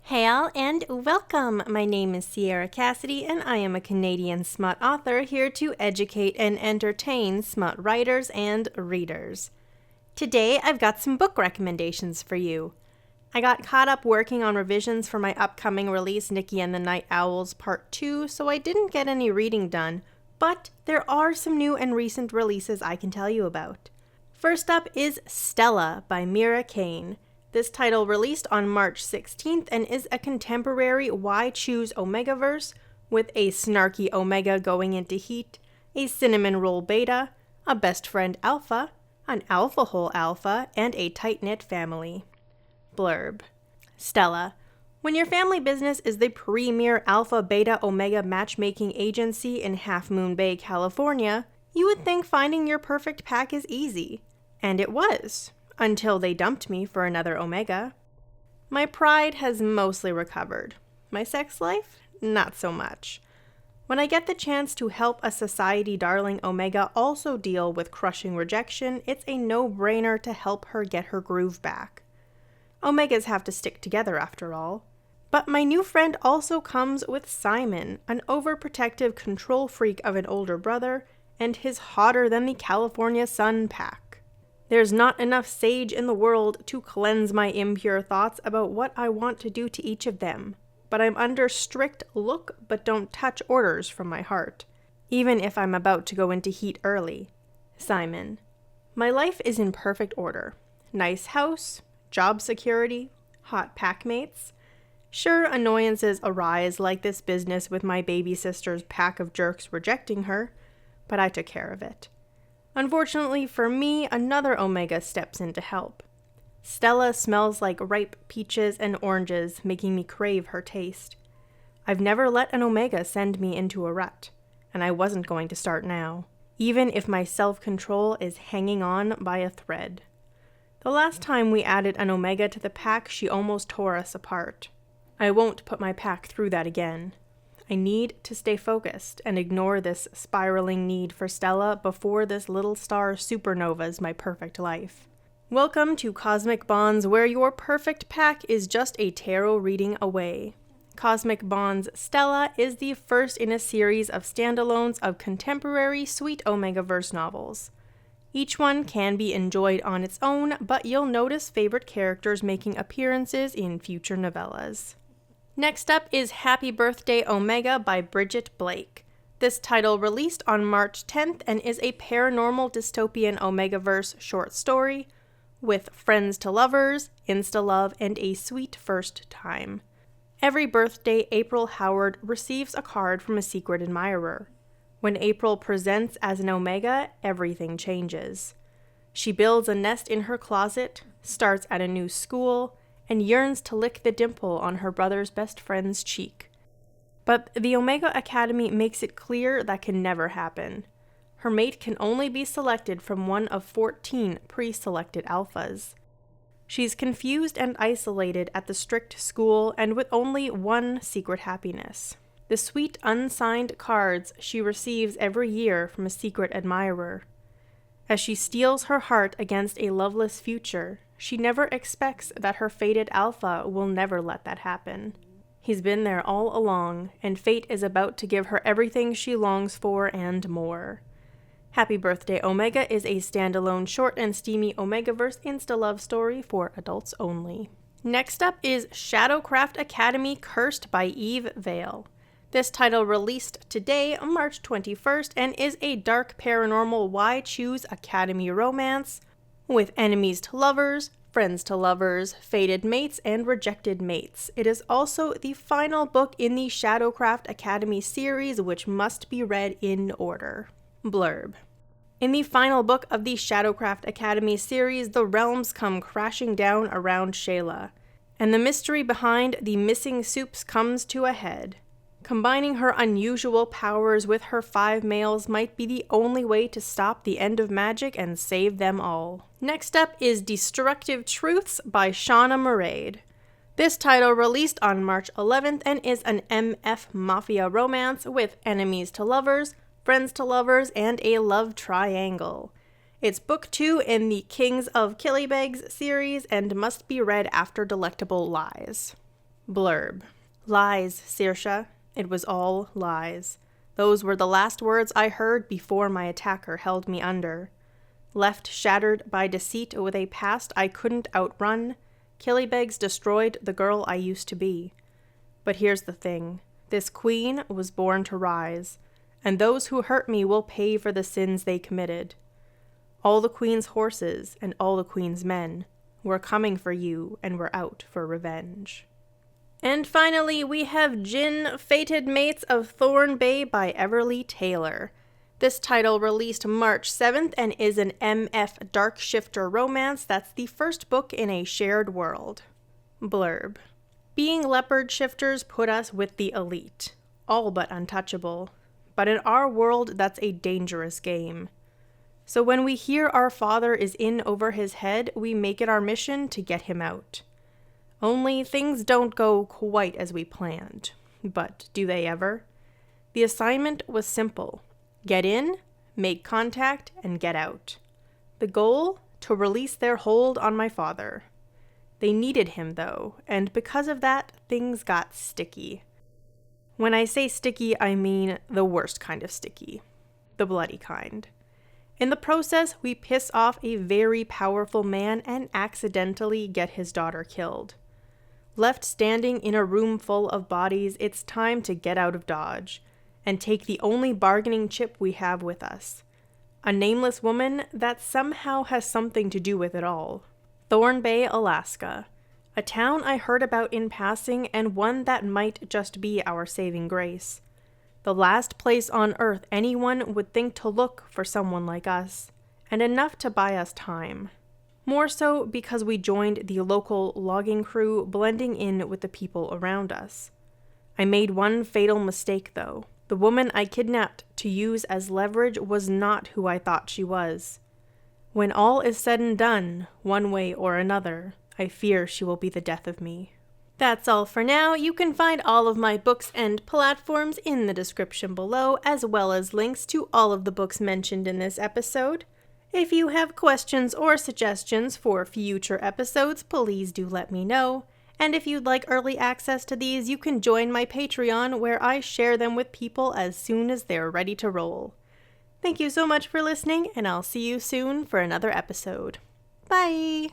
Hail and welcome! My name is Sierra Cassidy and I am a Canadian smut author here to educate and entertain smut writers and readers. Today I've got some book recommendations for you. I got caught up working on revisions for my upcoming release Nikki and the Night Owls Part 2, so I didn't get any reading done, but there are some new and recent releases I can tell you about. First up is Stella by Mira Kane. This title released on March 16th and is a contemporary Why Choose OMEGAVERSE with a snarky Omega going into heat, a cinnamon roll beta, a best friend alpha, an alpha hole alpha, and a tight-knit family. Blurb. Stella. When your family business is the premier alpha beta omega matchmaking agency in Half Moon Bay, California, you would think finding your perfect pack is easy. And it was. Until they dumped me for another Omega. My pride has mostly recovered. My sex life? Not so much. When I get the chance to help a society darling Omega also deal with crushing rejection, it's a no-brainer to help her get her groove back. Omegas have to stick together after all. But my new friend also comes with Simon, an overprotective control freak of an older brother, and his hotter than the California sun pack. There's not enough sage in the world to cleanse my impure thoughts about what I want to do to each of them, but I'm under strict look but don't touch orders from my heart, even if I'm about to go into heat early. Simon. My life is in perfect order. Nice house, job security, hot packmates. Sure, annoyances arise like this business with my baby sister's pack of jerks rejecting her, but I took care of it. Unfortunately for me, another Omega steps in to help. Stella smells like ripe peaches and oranges, making me crave her taste. I've never let an Omega send me into a rut, and I wasn't going to start now, even if my self-control is hanging on by a thread. The last time we added an Omega to the pack, she almost tore us apart. I won't put my pack through that again. I need to stay focused and ignore this spiraling need for Stella before this little star supernovas my perfect life. Welcome to Cosmic Bonds, where your perfect pack is just a tarot reading away. Cosmic Bonds Stella is the first in a series of standalones of contemporary sweet OMEGAVERSE novels. Each one can be enjoyed on its own, but you'll notice favorite characters making appearances in future novellas. Next up is Happy Birthday Omega by Bridget Blake. This title released on March 10th and is a paranormal dystopian OMEGAVERSE short story with friends to lovers, insta-love, and a sweet first time. Every birthday, April Howard receives a card from a secret admirer. When April presents as an Omega, everything changes. She builds a nest in her closet, starts at a new school, and yearns to lick the dimple on her brother's best friend's cheek. But the Omega Academy makes it clear that can never happen. Her mate can only be selected from one of 14 pre-selected alphas. She's confused and isolated at the strict school and with only one secret happiness: the sweet unsigned cards she receives every year from a secret admirer. As she steels her heart against a loveless future, she never expects that her fated alpha will never let that happen. He's been there all along, and fate is about to give her everything she longs for and more. Happy Birthday Omega is a standalone short and steamy OMEGAVERSE insta-love story for adults only. Next up is Shadowcraft Academy Cursed by Eve Vale. This title released today, March 21st, and is a dark paranormal Why Choose Academy romance with enemies to lovers, friends to lovers, fated mates, and rejected mates. It is also the final book in the Shadowcraft Academy series, which must be read in order. Blurb. In the final book of the Shadowcraft Academy series, the realms come crashing down around Shayla, and the mystery behind the missing soups comes to a head. Combining her unusual powers with her 5 males might be the only way to stop the end of magic and save them all. Next up is Destructive Truths by Shauna Murade. This title released on March 11th and is an MF Mafia romance with enemies to lovers, friends to lovers, and a love triangle. It's book 2 in the Kings of Killybegs series and must be read after Delectable Lies. Blurb. Lies, Saoirse. It was all lies. Those were the last words I heard before my attacker held me under. Left shattered by deceit with a past I couldn't outrun, Killybegs destroyed the girl I used to be. But here's the thing. This queen was born to rise, and those who hurt me will pay for the sins they committed. All the queen's horses and all the queen's men were coming for you and were out for revenge. And finally, we have Jin, Fated Mates of Thorn Bay by Everly Taylor. This title released March 7th and is an MF Dark Shifter romance that's the first book in a shared world. Blurb. Being leopard shifters put us with the elite, all but untouchable. But in our world, that's a dangerous game. So when we hear our father is in over his head, we make it our mission to get him out. Only things don't go quite as we planned. But do they ever? The assignment was simple. Get in, make contact, and get out. The goal? To release their hold on my father. They needed him, though, and because of that, things got sticky. When I say sticky, I mean the worst kind of sticky. The bloody kind. In the process, we piss off a very powerful man and accidentally get his daughter killed. Left standing in a room full of bodies, it's time to get out of Dodge and take the only bargaining chip we have with us. A nameless woman that somehow has something to do with it all. Thorn Bay, Alaska. A town I heard about in passing and one that might just be our saving grace. The last place on Earth anyone would think to look for someone like us, and enough to buy us time. More so because we joined the local logging crew, blending in with the people around us. I made one fatal mistake, though. The woman I kidnapped to use as leverage was not who I thought she was. When all is said and done, one way or another, I fear she will be the death of me. That's all for now. You can find all of my books and platforms in the description below, as well as links to all of the books mentioned in this episode. If you have questions or suggestions for future episodes, please do let me know. And if you'd like early access to these, you can join my Patreon, where I share them with people as soon as they're ready to roll. Thank you so much for listening, and I'll see you soon for another episode. Bye!